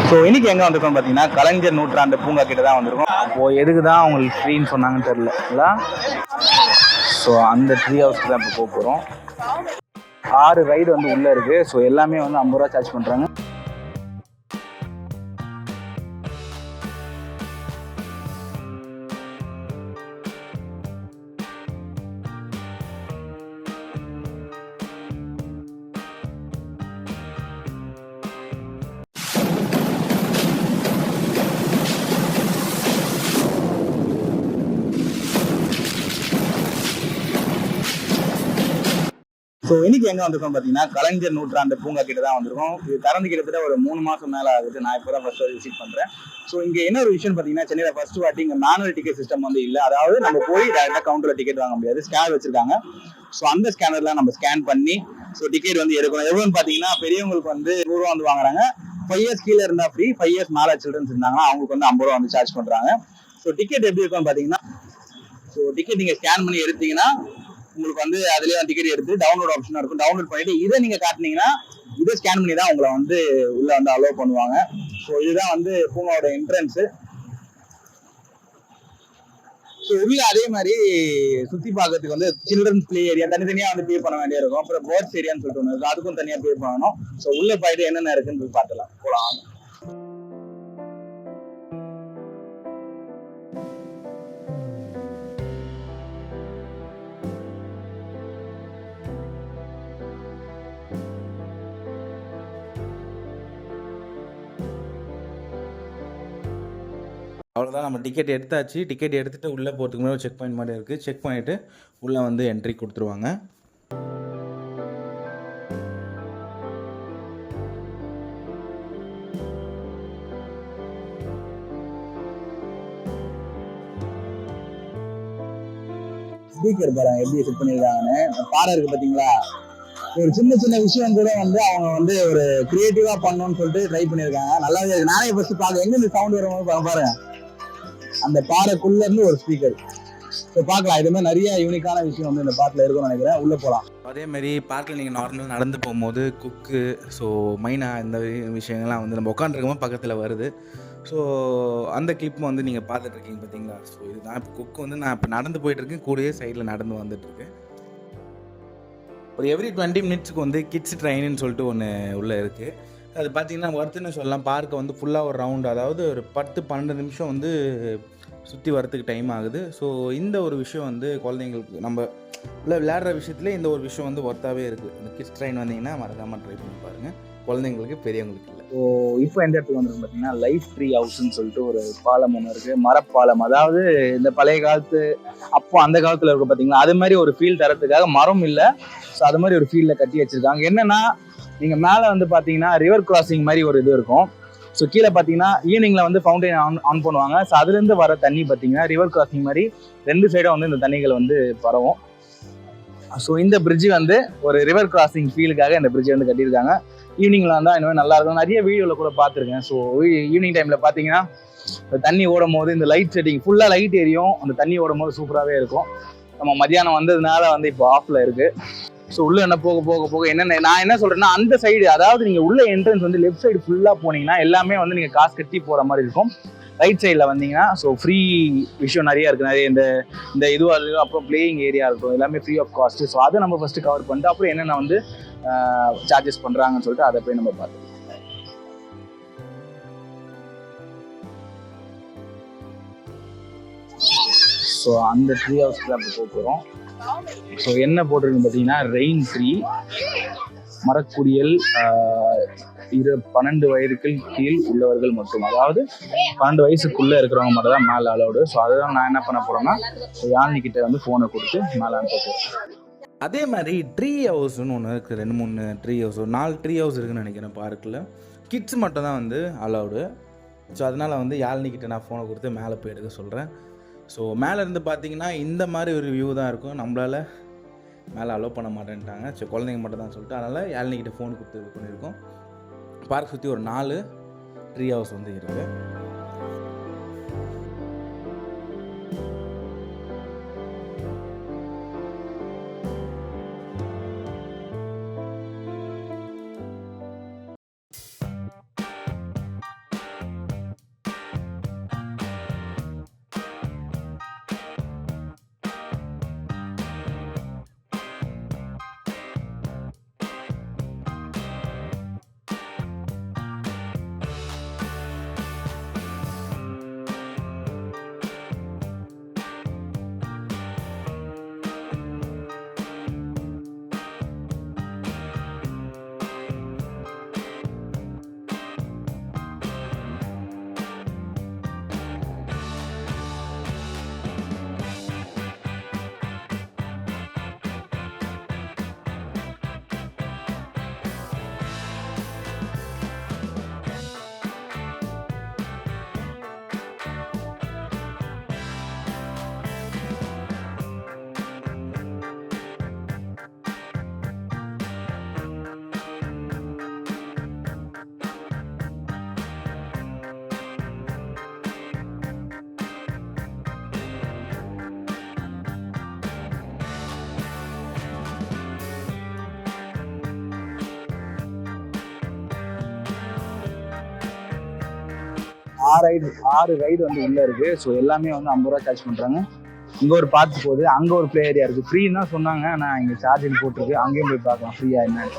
So இன்னைக்கு எங்கே வந்திருக்கோம் பார்த்தீங்கன்னா கலைஞர் நூற்றாண்டு பூங்கா கிட்ட தான் வந்திருக்கோம். இப்போ எதுக்கு தான் அவங்களுக்கு ஃப்ரீன்னு சொன்னாங்கன்னு தெரியல. ஸோ அந்த ட்ரீ ஹவுஸ்க்கு தான் இப்போ போக போகிறோம். 6 ரைடு வந்து உள்ளே இருக்குது. ஸோ எல்லாமே வந்து 50 ரூபா சார்ஜ் பண்ணுறாங்க. ஸோ இன்னைக்கு எங்கே வந்திருக்கோம் பார்த்தீங்கன்னா கலைஞர் நூற்றாண்டு பூங்கா கிட்ட தான் வந்திருக்கோம். இது திறந்து கிட்டத்தட்ட ஒரு 3 மாதம் மேலே ஆகுது. நான் இப்போ தான் ஃபர்ஸ்ட் விசிட் பண்ணுறேன். ஸோ இங்கே என்ன ஒரு விஷயம் பார்த்தீங்கன்னா, சென்னையில் ஃபர்ஸ்ட் வாட்டி இங்கே மேனுவல் டிக்கெட் சிஸ்டம் வந்து இல்லை. அதாவது நம்ம போய் டேரெக்டாக கவுண்டரில் டிக்கெட் வாங்க முடியாது. ஸ்கேனர் வச்சிருக்காங்க. ஸோ அந்த ஸ்கேனர்லாம் நம்ம ஸ்கேன் பண்ணி ஸோ டிக்கெட் வந்து எடுக்கணும். எவ்வளோன்னு பார்த்தீங்கன்னா, பெரியவங்களுக்கு வந்து 100 ரூபா வந்து வாங்குறாங்க. 5 இயர்ஸ் கீழே இருந்தால் ஃப்ரீ, 5 இயர்ஸ் மேலே சில்ட்ரன்ஸ் இருந்தாங்கன்னா அவங்களுக்கு வந்து 50 ரூபா வந்து சார்ஜ் பண்ணுறாங்க. ஸோ டிக்கெட் எப்படி இருக்கும்னு பார்த்தீங்கன்னா, ஸோ டிக்கெட் நீங்கள் ஸ்கேன் பண்ணி எடுத்தீங்கன்னா உங்களுக்கு வந்து அதுலேயே டிக்கெட் எடுத்து டவுன்லோட் ஆப்ஷன் இருக்கும். டவுன்லோட் பண்ணிட்டு இதை நீங்கள் காட்டினீங்கன்னா இதை ஸ்கேன் பண்ணி தான் உங்களை வந்து உள்ள வந்து அலோவ் பண்ணுவாங்க. ஸோ இதுதான் வந்து பூங்காவோட என்ட்ரன்ஸு. ஸோ உள்ள அதே மாதிரி சுற்றி பார்க்கறதுக்கு வந்து சில்ட்ரன்ஸ் பிளே ஏரியா தனித்தனியாக வந்து பே பண்ண வேண்டிய இருக்கும். அப்புறம் பேர்ட்ஸ் ஏரியான்னு சொல்லிட்டு ஒன்று இருக்கும், அதுக்கும் தனியாக பே பண்ணணும். ஸோ உள்ள போயிட்டு என்னென்ன இருக்குன்னு போய் பார்த்துலாம் போகலாம். அவ்வளோதான், நம்ம டிக்கெட் எடுத்தாச்சு. டிக்கெட் எடுத்துகிட்டு உள்ளே போகிறதுக்கு முன்னாடி செக் பாயிண்ட் மாதிரி இருக்குது. செக் பண்ணிவிட்டு உள்ளே வந்து என்ட்ரி கொடுத்துருவாங்க. ஸ்பீக்கர் பாருங்க எப்படி செட் பண்ணியிருக்காங்கன்னு. பாறை இருக்குது பார்த்தீங்களா? ஒரு சின்ன சின்ன விஷயம் கூட வந்து அவங்க வந்து ஒரு கிரியேட்டிவா பண்ணணும்னு சொல்லிட்டு ட்ரை பண்ணியிருக்காங்க. நல்லாவே இருக்கு. நானே ஃபர்ஸ்ட் பார்க்க எங்க இந்த சவுண்ட் வரும்போது பாருங்க, அந்த பாறைக்குள்ள இருந்து ஒரு ஸ்பீக்கர். ஸோ பார்க்கலாம், இது மாதிரி நிறைய யூனிக்கான விஷயம் வந்து இந்த பார்க்கில் இருக்கும்னு நினைக்கிறேன். உள்ளே போகலாம். அதே மாதிரி பார்க்கில் நீங்கள் நார்மலாக நடந்து போகும்போது குக்கு, ஸோ மைனா, இந்த விஷயங்கள்லாம் வந்து நம்ம உட்காந்துருக்கும்போது பக்கத்தில் வருது. ஸோ அந்த கிளிப்பும் வந்து நீங்கள் பார்த்துட்ருக்கீங்க பார்த்தீங்களா? ஸோ இதுதான் இப்போ குக்கு வந்து நான் இப்போ நடந்து போயிட்டுருக்கேன், கூடயே சைடில் நடந்து வந்துட்டுருக்கேன். ஒரு எவ்ரி 20 மினிட்ஸுக்கு வந்து கிட்ஸ் ட்ரெயின்னு சொல்லிட்டு ஒன்று உள்ளே இருக்குது. அது பார்த்திங்கன்னா ஒர்த்துன்னு சொல்லலாம். பார்க்கை வந்து ஃபுல்லாக ஒரு ரவுண்டு, அதாவது ஒரு 10-12 நிமிஷம் வந்து சுற்றி வரத்துக்கு டைம் ஆகுது. ஸோ இந்த ஒரு விஷயம் வந்து குழந்தைங்களுக்கு நம்ம உள்ள விளையாடுற விஷயத்துல இந்த ஒரு விஷயம் வந்து ஒர்த்தாகவே இருக்குது. இந்த கிட்ஸ் ட்ரெயின் வந்தீங்கன்னா மறக்காமல் ட்ரை பண்ணி பாருங்கள், குழந்தைங்களுக்கு பெரியவங்களுக்கு இல்லை. ஸோ இப்போ எந்த இடத்துக்கு வந்து பார்த்தீங்கன்னா லைஃப் ட்ரீ ஹவுஸ்ன்னு சொல்லிட்டு ஒரு பாலம் ஒன்று இருக்குது, மரப்பாலம். அதாவது இந்த பழைய காலத்து அப்போ அந்த காலத்தில் இருக்க பார்த்தீங்களா, அது மாதிரி ஒரு ஃபீல் தரத்துக்காக மரம் இல்லை. ஸோ அது மாதிரி ஒரு ஃபீல்டில் கட்டி வச்சுருக்காங்க. என்னென்னா, நீங்கள் மேலே வந்து பார்த்தீங்கன்னா ரிவர் கிராசிங் மாதிரி ஒரு இது இருக்கும். ஸோ கீழே பார்த்தீங்கன்னா ஈவினிங்கில் வந்து ஃபவுண்டைன் ஆன் பண்ணுவாங்க. ஸோ அதுலேருந்து வர தண்ணி பார்த்தீங்கன்னா ரிவர் கிராசிங் மாதிரி 2 சைடும் வந்து இந்த தண்ணிகள் வந்து பரவும். ஸோ இந்த பிரிட்ஜ் வந்து ஒரு ரிவர் கிராசிங் ஃபீலுக்காக இந்த பிரிட்ஜை வந்து கட்டியிருக்காங்க. ஈவினிங்கில் வந்தால் இன்னும் நல்லா இருக்கும். நிறைய வீடியோவில் கூட பார்த்துருக்கேன். ஸோ ஈவினிங் டைமில் பார்த்தீங்கன்னா தண்ணி ஓடும் போது இந்த லைட் செட்டிங் ஃபுல்லாக லைட் எரியும். அந்த தண்ணி ஓடும் போது சூப்பராகவே இருக்கும். நம்ம மத்தியானம் வந்ததுனால வந்து இப்போ ஆஃபில் இருக்குது. ஸோ உள்ள என்ன போக போக போக என்னென்ன நான் என்ன சொல்றேன்னா, அந்த சைடு, அதாவது நீங்க உள்ள என்ட்ரன்ஸ் வந்து லெஃப்ட் சைடு ஃபுல்லா போனீங்கன்னா எல்லாமே வந்து நீங்க காசு கட்டி போற மாதிரி இருக்கும். ரைட் சைடில் வந்தீங்கன்னா ஸோ ஃப்ரீ விஷயம் நிறைய இருக்குது. நிறைய இந்த இதுவாக இருக்கும். அப்புறம் பிளேயிங் ஏரியா இருக்கும், எல்லாமே ஃப்ரீ ஆஃப் காஸ்ட். ஸோ அதை நம்ம ஃபர்ஸ்ட் கவர் பண்ணிட்டு அப்புறம் என்னென்ன வந்து சார்ஜஸ் பண்றாங்கன்னு சொல்லிட்டு அதை போய் நம்ம பார்த்துக்கலாம். ஸோ அந்த ட்ரீ ஹவுஸ்க்கு தான் இப்போ போகிறோம். ஸோ என்ன போட்டிருக்குன்னு பார்த்தீங்கன்னா, ரெயின் ட்ரீ, மரக்குடியல், 12 வயதுக்கு கீழ் உள்ளவர்கள் மட்டும், அதாவது 12 வயசுக்குள்ளே இருக்கிறவங்க மட்டும் தான் மேலே அலௌடு. ஸோ அதுதான் நான் என்ன பண்ண போகிறேன்னா, யாழ்னி கிட்ட வந்து ஃபோனை கொடுத்து மேலே அனுப்ப போகிறேன். அதே மாதிரி ட்ரீ ஹவுஸ்ன்னு ஒன்று இருக்குது. 2-3 ட்ரீ ஹவுஸ், 4 ட்ரீ ஹவுஸ் இருக்குதுன்னு நினைக்கிறேன் பார்க்கில். கிட்ஸ் மட்டும் தான் வந்து அலௌடு. ஸோ அதனால் வந்து யாழ்னி கிட்ட நான் ஃபோனை கொடுத்து மேலே போய் எடுக்க சொல்கிறேன். ஸோ மேலே இருந்து பார்த்தீங்கன்னா இந்த மாதிரி ஒரு வியூ தான் இருக்கும். நம்மளால் மேலே அலோவ் பண்ண மாட்டேன்ட்டாங்க. ஸோ குழந்தைங்க மட்டும் தான் சொல்லிட்டு அதனால் யாழ்னிக்கிட்ட ஃபோன் கொடுத்து இது பண்ணியிருக்கோம். பார்க் சுற்றி ஒரு 4 ட்ரீ ஹவுஸ் வந்து இருக்குது. 6 ரைடு வந்து உள்ள இருக்கு. ஸோ எல்லாமே வந்து 50 ரூபா சார்ஜ் பண்றாங்க. இங்க ஒரு பார்க் போகுது, அங்க ஒரு பிளே ஏரியா இருக்கு. ஃப்ரீன்னு தான் சொன்னாங்க, நான் இங்க சார்ஜிங் போட்டிருக்கு, அங்கேயும் போய் பார்க்கலாம் ஃப்ரீயா என்ன.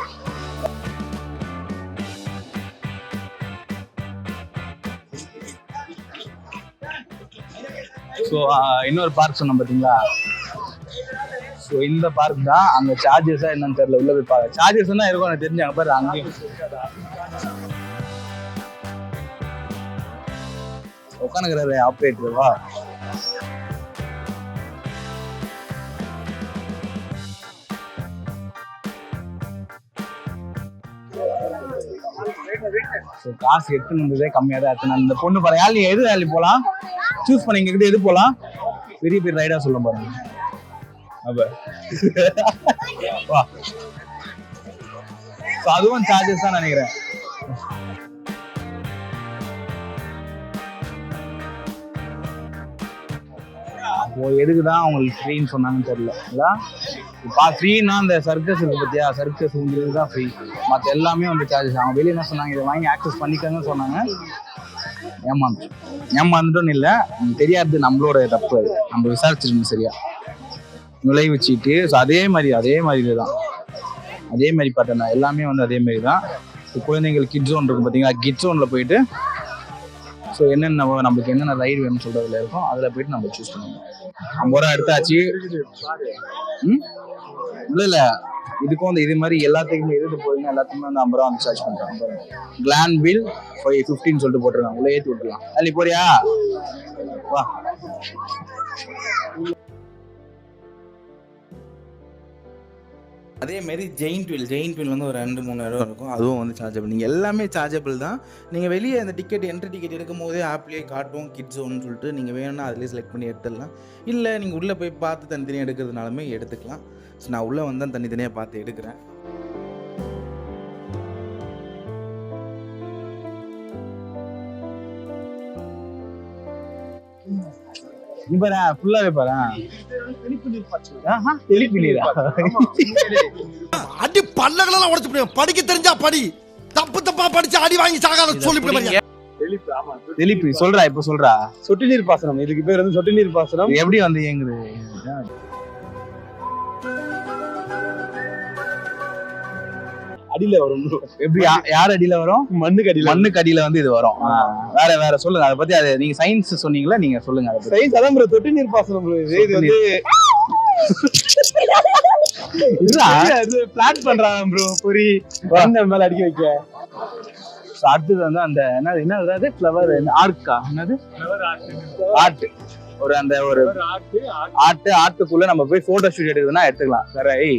ஸோ இன்னொரு பார்க் சொன்னோம் பார்த்தீங்களா, ஸோ இந்த பார்க் தான். அங்கே சார்ஜஸா என்னன்னு தெரியல, உள்ள போய் பார்க்க. சார்ஜஸ் தான் இருக்கும் எனக்கு தெரிஞ்சு. அங்கே பாரு, அங்கேயும் உட்காந்துக்கிறாரு ஆப்ரேட்டர்வா. காசு எடுத்துன்னு வந்ததே கம்மியாக தான் எடுத்துனா. இந்த பொண்ணு பாருங்க, நீ எது வேலை போகலாம் சூஸ் பண்ணிக்கிட்டு எது போகலாம். பெரிய பெரிய ரைடா சொல்ல பாருங்க. அப்ப வா, அதுவும் சார்ஜஸ் தான் நினைக்கிறேன். எதுக்குதான் அவங்களுக்கு ஃப்ரீன்னு சொன்னாங்கன்னு தெரியல. ஃப்ரீன்னா அந்த சர்க்கஸ் இருக்கு பத்தியா, சர்க்கஸ் உங்களுக்கு தான் ஃப்ரீ, மற்ற எல்லாமே வந்து சார்ஜஸ். அவங்க வெளியே என்ன சொன்னாங்க, இதை வாங்கி ஆக்சஸ் பண்ணிக்கங்கன்னு சொன்னாங்க. ஏமாந்துட்டோன்னு இல்லை, தெரியாது நம்மளோட தப்பு, அது நம்ம விசாரிச்சிருக்கணும் சரியா. நுழைவுச்சீட்டு ஸோ அதே மாதிரி தான், அதே மாதிரி பார்த்தேன் எல்லாமே வந்து அதே மாதிரி தான். குழந்தைங்களுக்கு கிட்ஸ் ஜோன் இருக்கும் பார்த்தீங்களா, கிட்ஸ் ஜோனில் போயிட்டு ஸோ என்னென்ன நம்மளுக்கு என்னென்ன ரைடு வேணும்னு சொல்றதுல இருக்கும், அதில் போயிட்டு நம்ம சூஸ் பண்ணுவோம். 50 ரூபா எடுத்தாச்சு. இல்லை இதுக்கும் வந்து இது மாதிரி எல்லாத்துக்குமே எது போகுதுன்னா எல்லாத்துக்குமே வந்து 50 ரூபா வந்து சார்ஜ் பண்ணுறாங்க. கிளான்வில் 15 சொல்லிட்டு போட்டுருக்காங்க, உள்ள ஏற்றி விட்டுலாம். அல்லி போறியா வா. அதேமாரி ஜெயின்ட் வீல் வந்து ஒரு 2-3 இடம் இருக்கும், அதுவும் வந்து சார்ஜபிள். நீங்கள் எல்லாமே சார்ஜபிள் தான். நீங்கள் வெளியே அந்த என்ட்ரி டிக்கெட் எடுக்கும் போதே ஆப்லேயே காட்டும் கிட்ஸ் ஒன்று சொல்லிட்டு, நீங்கள் வேணும்னா அதிலே செலக்ட் பண்ணி எடுத்துடலாம். இல்லை நீங்கள் உள்ளே போய் பார்த்து தனித்தனியாக எடுக்கிறதுனாலுமே எடுத்துக்கலாம். ஸோ நான் உள்ளே வந்து தனித்தனியாக பார்த்து எடுக்கிறேன். ஃபுல்லாவே பாரு, அடி பல்லகளெல்லாம் உடைச்சு போடுவேன். படிக்க தெரிஞ்சா படி, தப்பா படிச்சு அடி வாங்கி சாகாத சொல்லி தெளிப்பு சொல்றா. இப்ப சொல்றா, சொட்டு நீர் பாசனம். இதுக்கு பேர் வந்து சொட்டு நீர் பாசனம். எப்படி வந்து இயங்குது? அடியில வரும். எப்படி யார் அடியில வரும்? மண்ணுக்கு அடியில வந்து இது வரும். வேற சொல்லுங்க அதை பத்தி. அது நீங்க சயின்ஸ் சொன்னீங்களா, நீங்க சொல்லுங்க அதை பத்தி. சயின்ஸ் அதான் ப்ரோ, சொட்டு நீர் பாசனம் ப்ரோ. இது வந்து பிளான் பண்றாங்க ப்ரோ, பொரி அந்த மேல அடிக்க வைக்க. அடுத்தது வந்து அந்த என்னது ஃப்ளவர் ஆர்க்கா, என்னது ஆர்ட், ஒரு அந்த ஒரு ஆர்ட்டுக்குள்ள நம்ம போய் போட்டோ ஷூட் எடுக்குதுன்னா எடுத்துக்கலாம். சரி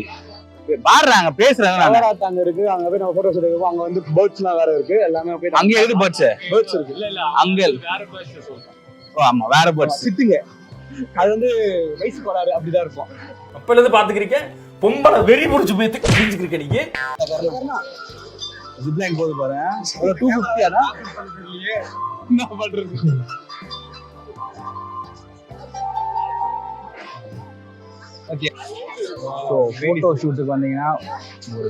பாடுறாங்க பேசுறாங்க. அங்க இருக்கு, அங்க போய் நம்ம போட்டோ ஷூட் எடுப்போம். அங்க வந்து பேர்ட்ஸ் எல்லாம் வேற இருக்கு, எல்லாமே போய் அங்க எது பேர்ட்ஸ் இருக்கு. அங்க வேற பேர்ட்ஸ். ஆமா வேற பேர்ட்ஸ் சிட்டுங்க. அது வந்து வயசு கோளாறு அப்படிதான் இருக்கும். அப்பல இருந்து பாத்துக்கிறீங்க, பொம்பளை வெறி புடிச்சு போய் தெரிஞ்சுக்கிறீங்க. நீங்க ஜிப்லைன் போது பாரு, 250 ஆனா என்ன பண்றது. ஓகே, ஸோ ஃபோட்டோ ஷூட்டுக்கு வந்தீங்கன்னா ஒரு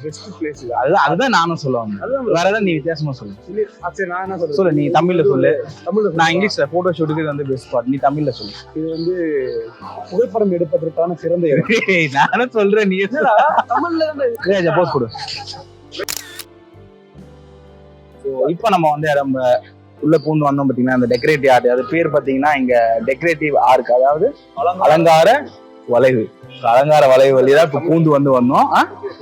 பெஸ்ட் பிளேஸ். அதுதான் நானும் சொல்லுவாங்க. வேற ஏதாவது நீ வித்தியாசமா சொல்லு. சரி நான் என்ன சொல்றேன், சொல்லு. நீ தமிழ்ல சொல்லு. நான் இங்கிலீஷ்ல. ஃபோட்டோ ஷூட்டுக்கு வந்து பெஸ்ட் ஸ்பாட், நீ தமிழ்ல சொல்லு. இது வந்து புகைப்படம் எடுப்பதற்கான சிறந்த இடம். நானே சொல்றேன், நீ தமிழ்ல போஸ்ட் கொடு. இப்ப நம்ம வந்து நம்ம உள்ள பூந்து வந்தோம் பாத்தீங்கன்னா, அந்த டெக்கரேட்டிவ் ஆர்ட், அது பேர் பாத்தீங்கன்னா இங்க டெக்கரேட்டிவ் ஆர்க், அதாவது அலங்கார வளைவு. அலங்கார வளைவு வழியா இப்ப பூந்து வந்தோம்.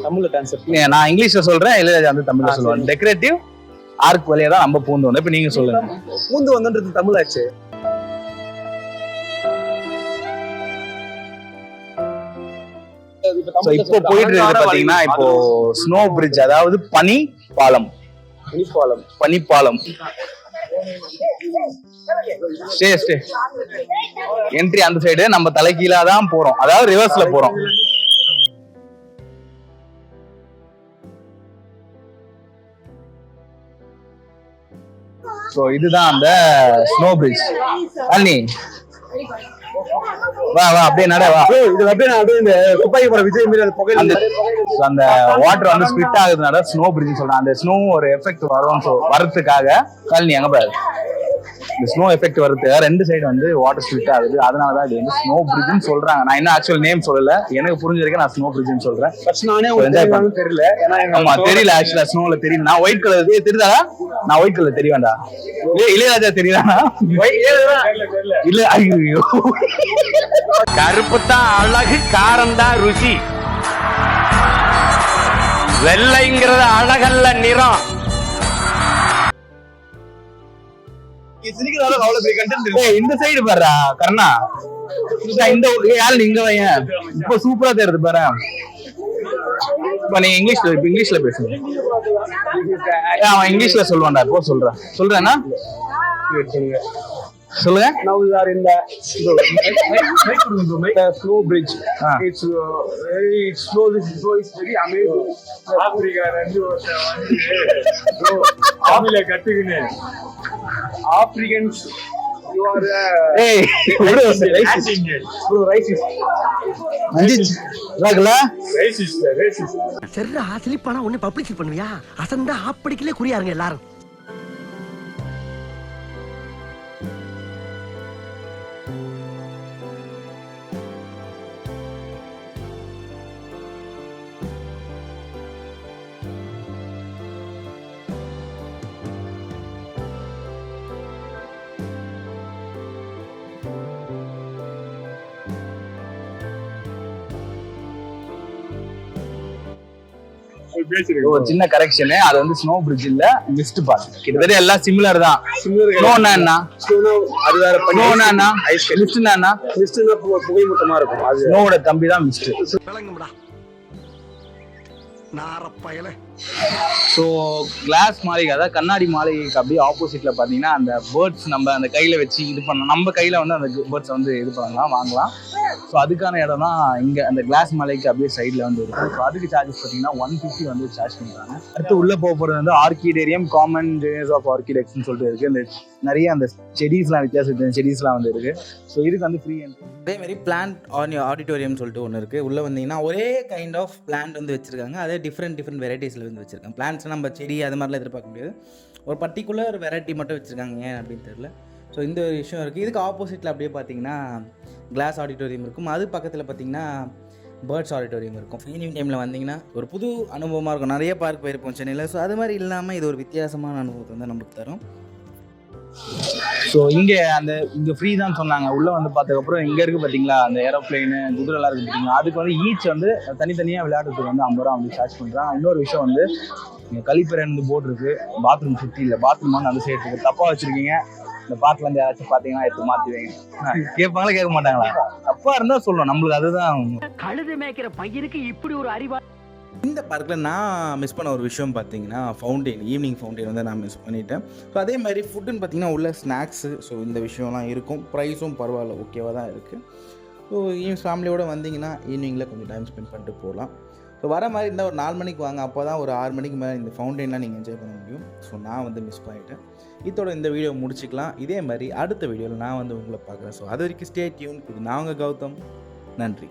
தமிழ்ல டான்சர் நான் இங்கிலீஷ்ல சொல்றேன், இல்ல வந்து தமிழ்ல சொல்லுவேன். டெக்கரேட்டிவ் ஆர்க் வழியா தான் நம்ம பூந்து வந்தோம். இப்ப நீங்க சொல்லுங்க. பூந்து வந்தோன்றது தமிழாச்சு. இப்போ போயிட்டு இருக்கு பாத்தீங்கன்னா, இப்போ ஸ்னோ பிரிட்ஜ், அதாவது பனிப்பாலம். ஸ்டே என்ட்ரி அந்த சைடு, நம்ம தலைகீழா தான் போறோம், அதாவது ரிவர்ஸ்ல போறோம். சோ இதுதான் அந்த ஸ்னோ பிரிட்ஜ். அண்ணி வா அப்படியே நட வா. இது அப்படியே நான் அப்படியே இந்த துப்பாக்கி படம் விஜய் மீது புகை அந்த வாட்டர் வந்து ஸ்பிட் ஆகுதுனால ஸ்னோ பிரிட்ஜ் சொல்றேன். அந்த ஸ்னோ ஒரு எஃபெக்ட் வரும், வரதுக்காக. நீ எங்க பாரு இந்த ஸ்னோ எஃபெக்ட் வருது 2 சைடு வந்து வாட்டர் ஸ்பிளிட் ஆகுது. அதனாலதான் இது வந்து ஸ்னோ பிரிட்ஜ்னு சொல்றாங்க. நான் இன்னும் ஆக்சுவல் நேம் சொல்லல, எனக்கு புரிஞ்சிருக்கேன், நான் ஸ்னோ பிரிட்ஜ்னு சொல்றேன். ஃபர்ஸ்ட் நானே உங்களுக்கு தெரியல, ஏன்னா ஆமா தெரியல, ஆக்சுவலா ஸ்னோல தெரியல. நான் ஒயிட் கலர் தெரியுதா? நான் ஒயிட் கலர் தெரியாண்டா. இளையராஜா தெரியுதா? இல்ல ஐயோ, கருப்பு தான் அழகு, காரம் தான் ருசி, வெள்ளைங்கிறது அழகல்ல நிறம். இந்த சைடு பாரு கர்ணா, இந்த யாரு இங்க வையன், இப்ப சூப்பரா தெரியுது பாரு. இப்ப நீ இங்கிலீஷ்ல பேசுங்க. அவன் இங்கிலீஷ்ல சொல்லுவான்டா, இப்போ சொல்றேன்னா சொல்லுங்க. Now we are in the snow bridge. It's very slow. This snow is very amazing. Africa தமிழ கத்துக்கினே. Africans, you are hey bro, racist. சரிடா, ஸ்லிப்பானா உன்னை பப்ளிசிட்டி பண்ணுவியா? அசந்தா ஆப்படிக்கலே குறியாருங்க எல்லாரும். ஒரு சின்ன கரெக்ஷன், அது வந்து ஸ்னோ பிரிட்ஜ் இல்ல, மிஸ்ட் பார்க். கிட்டத்தட்ட எல்லாம் சிமிலர் தான். ஸ்னோனா என்ன, அது வேற ஸ்னோனா மிஸ்ட்னா என்ன, மிஸ்ட்னா புகை மூட்டமா இருக்கும். அது ஸ்னோவோட தம்பி தான் மிஸ்ட். விளங்கும்டா நாரப்பயல. ஸோ கிளாஸ் மாளிகை, அதாவது கண்ணாடி மாளிகைக்கு அப்படியே ஆப்போசிட்ல பாத்தீங்கன்னா அந்த பேர்ட்ஸ் நம்ம அந்த கையில வச்சு இது பண்ணலாம். நம்ம கையில வந்து அந்த பேர்ட்ஸ் வந்து இது பண்ணலாம், வாங்கலாம். ஸோ அதுக்கான இடம் தான் இங்க அந்த கிளாஸ் மாளிகைக்கு அப்படியே சைட்ல வந்து இருக்கும். ஸோ அதுக்கு சார்ஜஸ் பார்த்தீங்கன்னா 150 வந்து சார்ஜ் பண்றாங்க. அடுத்து உள்ள போறது வந்து ஆர்கிடேரியம் காமன் ஜெனஸ் ஆஃப் ஆர்கிடெக்ட்னு சொல்லிட்டு இருக்கு. இந்த நிறைய அந்த செடிஸ்லாம் வித்தியாசம் செடிஸ்லாம் வந்து இருக்கு. ஸோ இதுக்கு வந்து ஃப்ரீ என்ட்ரி. அதே மாதிரி பிளான்ட் ஆடிட்டோரியம் சொல்லிட்டு ஒன்று இருக்குது. உள்ளே வந்தீங்கன்னா ஒரே கைண்ட் ஆஃப் பிளான்ட் வந்து வச்சுருக்காங்க. அதே டிஃப்ரெண்ட் வெரைட்டிஸில் வந்து வச்சுருக்காங்க. பிளான்ட்ஸ் நம்ம செடி அது மாதிரிலாம் எதிர்பார்க்க முடியாது, ஒரு பர்டிகுலர் வெரைட்டி மட்டும் வச்சுருக்காங்க, ஏன் அப்படின்னு தெரியல. ஸோ இந்த ஒரு விஷயம் இருக்குது. இதுக்கு ஆப்போசிட்டில் அப்படியே பார்த்தீங்கன்னா கிளாஸ் ஆடிட்டோரியம் இருக்கும். அது பக்கத்தில் பார்த்தீங்கன்னா பேர்ட்ஸ் ஆடிட்டோரியம் இருக்கும். ஈவினிங் டைமில் வந்தீங்கன்னா ஒரு புது அனுபவமாக இருக்கும். நிறைய பார்க் போயிருப்போம் சென்னையில். ஸோ அது மாதிரி இல்லாமல் இது ஒரு வித்தியாசமான அனுபவத்தை வந்து நமக்கு தரும். ஸோ இங்கே ஃப்ரீ தான் சொன்னாங்க. உள்ளே வந்து பார்த்ததுக்கப்புறம் இங்கே இருக்குது பார்த்தீங்களா, அந்த ஏரோப்ளைனு குதிரைலாம் இருக்குது பார்த்தீங்களா, அதுக்கு வந்து ஈச் வந்து தனித்தனியாக விளையாடுறதுக்கு வந்து 50 ரூபா வந்து சார்ஜ் பண்ணுறாங்க. இன்னொரு விஷயம் வந்து இங்கே கழிப்பறைன்னு போர்டு இருக்குது, பாத்ரூம் சுற்றி இல்லை, பாத்ரூம் வந்து அந்த சைடு இருக்குது. தப்பாக வச்சுருக்கீங்க, இந்த பாட்டில் வந்து யாராச்சும் பார்த்தீங்கன்னா எடுத்து மாற்றுவீங்க. கேட்பாங்களா கேட்க மாட்டாங்களா? தப்பாக இருந்தால் சொல்லணும், நம்மளுக்கு அதுதான். கழுது மேய்க்கிற பையனுக்கு இப்படி ஒரு அறிவா. இந்த பார்க்கில் நான் மிஸ் பண்ண ஒரு விஷயம் பார்த்தீங்கன்னா ஃபவுண்டெயின், ஈவினிங் ஃபவுண்டெயின் வந்து நான் மிஸ் பண்ணிட்டேன். ஸோ அதே மாதிரி ஃபுட்டுன்னு பார்த்தீங்கன்னா உள்ள ஸ்நாக்ஸு, ஸோ இந்த விஷயம்லாம் இருக்கும். ப்ரைஸும் பரவாயில்ல, ஓகேவாக தான் இருக்குது. ஸோ ஃபேமிலியோடு வந்தீங்கன்னா ஈவினிங்கில் கொஞ்சம் டைம் ஸ்பெண்ட் பண்ணிட்டு போகலாம். ஸோ வர மாதிரி இருந்தால் ஒரு 4 மணிக்கு வாங்க, அப்போ தான் ஒரு 6 மணிக்கு மேலே இந்த ஃபவுண்டெயின்லாம் நீங்கள் என்ஜாய் பண்ண முடியும். ஸோ நான் வந்து மிஸ் பண்ணிட்டேன். இதோட இந்த வீடியோ முடிச்சுக்கலாம். இதே மாதிரி அடுத்த வீடியோவில் நான் வந்து உங்களை பார்க்குறேன். ஸோ அது வரைக்கும் ஸ்டே டியூன். இது நான் உங்கள் கௌதம். நன்றி.